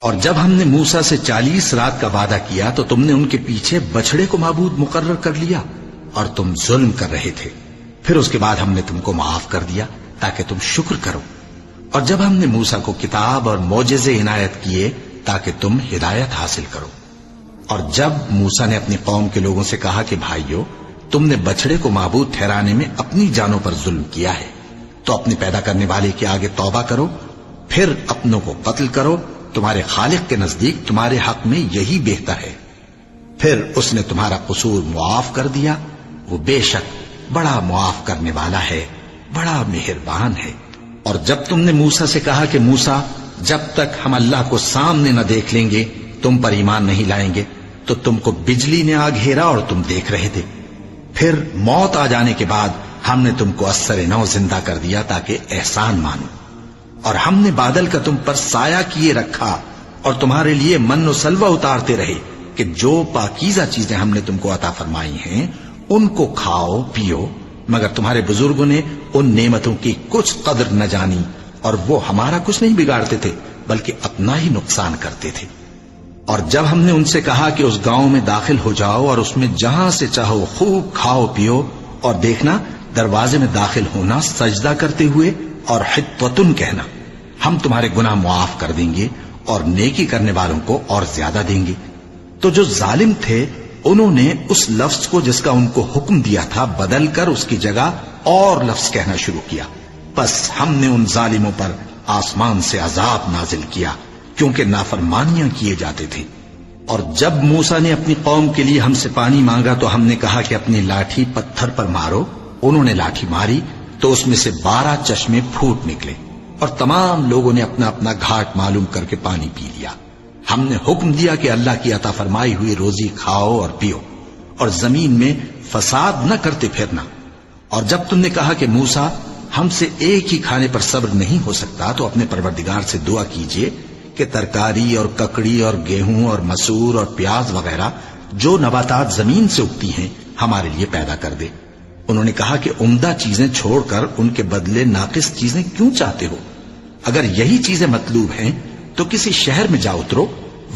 اور جب ہم نے موسیٰ سے 40 رات کا وعدہ کیا تو تم نے ان کے پیچھے بچڑے کو معبود مقرر کر لیا اور تم ظلم کر رہے تھے. پھر اس کے بعد ہم نے تم کو معاف کر دیا تاکہ تم شکر کرو. اور جب ہم نے موسیٰ کو کتاب اور معجزے عنایت کیے تاکہ تم ہدایت حاصل کرو. اور جب موسیٰ نے اپنی قوم کے لوگوں سے کہا کہ بھائیو، تم نے بچڑے کو معبود ٹھہرانے میں اپنی جانوں پر ظلم کیا ہے، تو اپنے پیدا کرنے والے کے آگے توبہ کرو، پھر اپنوں کو قتل کرو، تمہارے خالق کے نزدیک تمہارے حق میں یہی بہتر ہے. پھر اس نے تمہارا قصور معاف کر دیا. وہ بے شک بڑا معاف کرنے والا ہے، بڑا مہربان ہے. اور جب تم نے موسیٰ سے کہا کہ موسیٰ، جب تک ہم اللہ کو سامنے نہ دیکھ لیں گے تم پر ایمان نہیں لائیں گے، تو تم کو بجلی نے آ گھیرا اور تم دیکھ رہے تھے. پھر موت آ جانے کے بعد ہم نے تم کو اثر نو زندہ کر دیا تاکہ احسان مانو. اور ہم نے بادل کا تم پر سایہ کیے رکھا اور تمہارے لیے من و سلوہ اتارتے رہے کہ جو پاکیزہ چیزیں ہم نے تم کو عطا فرمائی ہیں ان کو کھاؤ پیو، مگر تمہارے بزرگوں نے ان نعمتوں کی کچھ قدر نہ جانی اور وہ ہمارا کچھ نہیں بگاڑتے تھے بلکہ اپنا ہی نقصان کرتے تھے. اور جب ہم نے ان سے کہا کہ اس گاؤں میں داخل ہو جاؤ اور اس میں جہاں سے چاہو خوب کھاؤ پیو، اور دیکھنا دروازے میں داخل ہونا سجدہ کرتے ہوئے اور حطوتن کہنا، ہم تمہارے گناہ معاف کر دیں گے اور نیکی کرنے والوں کو اور زیادہ دیں گے. تو جو ظالم تھے انہوں نے اس لفظ کو جس کا ان کو حکم دیا تھا بدل کر اس کی جگہ اور لفظ کہنا شروع کیا. بس ہم نے ان ظالموں پر آسمان سے عذاب نازل کیا کیونکہ نافرمانیاں کیے جاتے تھے. اور جب موسیٰ نے اپنی قوم کے لیے ہم سے پانی مانگا تو ہم نے کہا کہ اپنی لاٹھی پتھر پر مارو. انہوں نے لاٹھی ماری تو اس میں سے 12 چشمے پھوٹ نکلے اور تمام لوگوں نے اپنا اپنا گھاٹ معلوم کر کے پانی پی لیا. ہم نے حکم دیا کہ اللہ کی عطا فرمائی ہوئی روزی کھاؤ اور پیو اور زمین میں فساد نہ کرتے پھرنا. اور جب تم نے کہا کہ موسیٰ ہم سے ایک ہی کھانے پر صبر نہیں ہو سکتا تو اپنے پروردگار سے دعا کیجئے کہ ترکاری اور ککڑی اور گیہوں اور مسور اور پیاز وغیرہ جو نباتات زمین سے اگتی ہیں ہمارے لیے پیدا کر دے. انہوں نے کہا کہ عمدہ چیزیں چھوڑ کر ان کے بدلے ناقص چیزیں کیوں چاہتے ہو؟ اگر یہی چیزیں مطلوب ہیں تو کسی شہر میں جا اترو،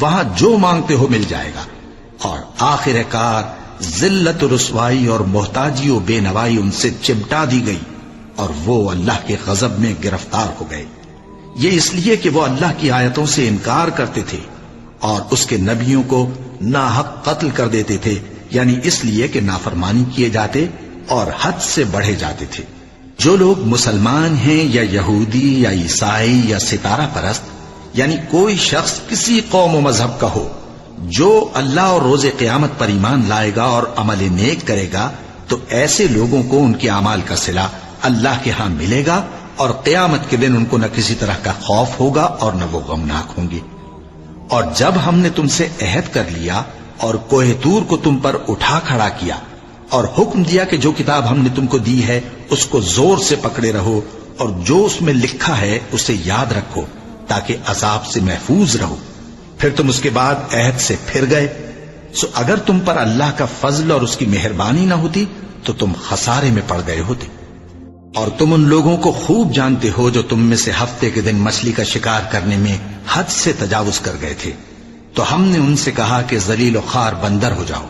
وہاں جو مانگتے ہو مل جائے گا. اور آخر کار ذلت و رسوائی اور محتاجی و بے نوائی ان سے چمٹا دی گئی اور وہ اللہ کے غضب میں گرفتار ہو گئے. یہ اس لیے کہ وہ اللہ کی آیتوں سے انکار کرتے تھے اور اس کے نبیوں کو ناحق قتل کر دیتے تھے، یعنی اس لیے کہ نافرمانی کیے جاتے اور حد سے بڑھے جاتے تھے. جو لوگ مسلمان ہیں یا یہودی یا عیسائی یا ستارہ پرست، یعنی کوئی شخص کسی قوم و مذہب کا ہو، جو اللہ اور روز قیامت پر ایمان لائے گا اور عمل نیک کرے گا تو ایسے لوگوں کو ان کے اعمال کا صلہ اللہ کے ہاں ملے گا اور قیامت کے دن ان کو نہ کسی طرح کا خوف ہوگا اور نہ وہ غمناک ہوں گے. اور جب ہم نے تم سے عہد کر لیا اور کوہ طور کو تم پر اٹھا کھڑا کیا اور حکم دیا کہ جو کتاب ہم نے تم کو دی ہے اس کو زور سے پکڑے رہو اور جو اس میں لکھا ہے اسے یاد رکھو تاکہ عذاب سے محفوظ رہو، پھر تم اس کے بعد عہد سے پھر گئے، سو اگر تم پر اللہ کا فضل اور اس کی مہربانی نہ ہوتی تو تم خسارے میں پڑ گئے ہوتے. اور تم ان لوگوں کو خوب جانتے ہو جو تم میں سے ہفتے کے دن مچھلی کا شکار کرنے میں حد سے تجاوز کر گئے تھے، تو ہم نے ان سے کہا کہ ذلیل و خوار بندر ہو جاؤ.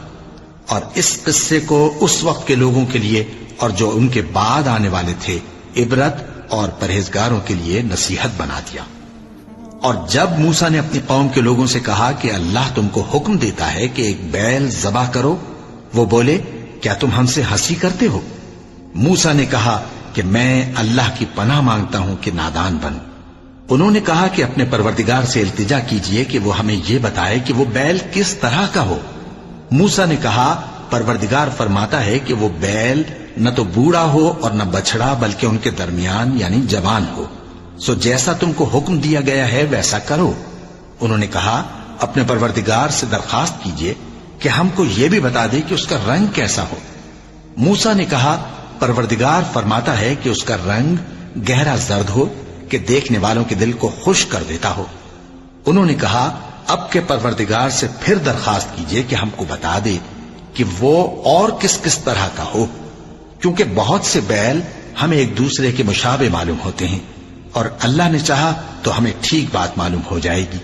اور اس قصے کو اس وقت کے لوگوں کے لیے اور جو ان کے بعد آنے والے تھے عبرت اور پرہیزگاروں کے لیے نصیحت بنا دیا. اور جب موسیٰ نے اپنی قوم کے لوگوں سے کہا کہ اللہ تم کو حکم دیتا ہے کہ ایک بیل ذبح کرو، وہ بولے کیا تم ہم سے ہنسی کرتے ہو؟ موسیٰ نے کہا کہ میں اللہ کی پناہ مانگتا ہوں کہ نادان بنوں. انہوں نے کہا کہ اپنے پروردگار سے التجا کیجئے کہ وہ ہمیں یہ بتائے کہ وہ بیل کس طرح کا ہو. موسیٰ نے کہا پروردگار فرماتا ہے کہ وہ بیل نہ تو بوڑھا ہو اور نہ بچڑا بلکہ ان کے درمیان یعنی جوان ہو، سو جیسا تم کو حکم دیا گیا ہے ویسا کرو. انہوں نے کہا اپنے پروردگار سے درخواست کیجئے کہ ہم کو یہ بھی بتا دے کہ اس کا رنگ کیسا ہو. موسیٰ نے کہا پروردگار فرماتا ہے کہ اس کا رنگ گہرا زرد ہو کہ دیکھنے والوں کے دل کو خوش کر دیتا ہو. انہوں نے کہا اب کے پروردگار سے پھر درخواست کیجئے کہ ہم کو بتا دے کہ وہ اور کس کس طرح کا ہو، کیونکہ بہت سے بیل ہمیں ایک دوسرے کے مشابہ معلوم ہوتے ہیں اور اللہ نے چاہا تو ہمیں ٹھیک بات معلوم ہو جائے گی.